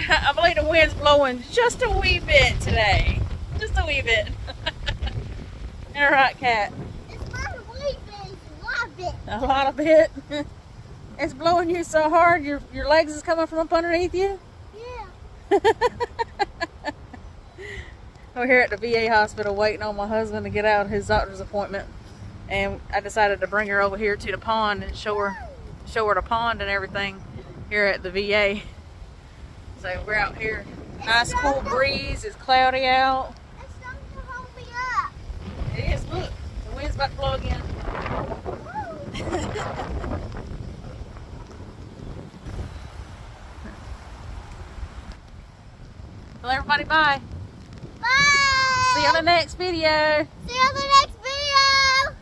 I believe the wind's blowing just a wee bit today. Just a wee bit. All right, Cat. It's not a wee bit, it's a lot bit. A lot of it. It's blowing you so hard, your legs is coming from up underneath you? Yeah. We're here at the VA hospital waiting on my husband to get out of his doctor's appointment. And I decided to bring her over here to the pond and show her the pond and everything here at the VA. So we're out here. Nice cool breeze. It's cloudy out. It's starting to hold me up. It is. Look, the wind's about to blow again. Well, everybody, bye. Bye. See you on the next video.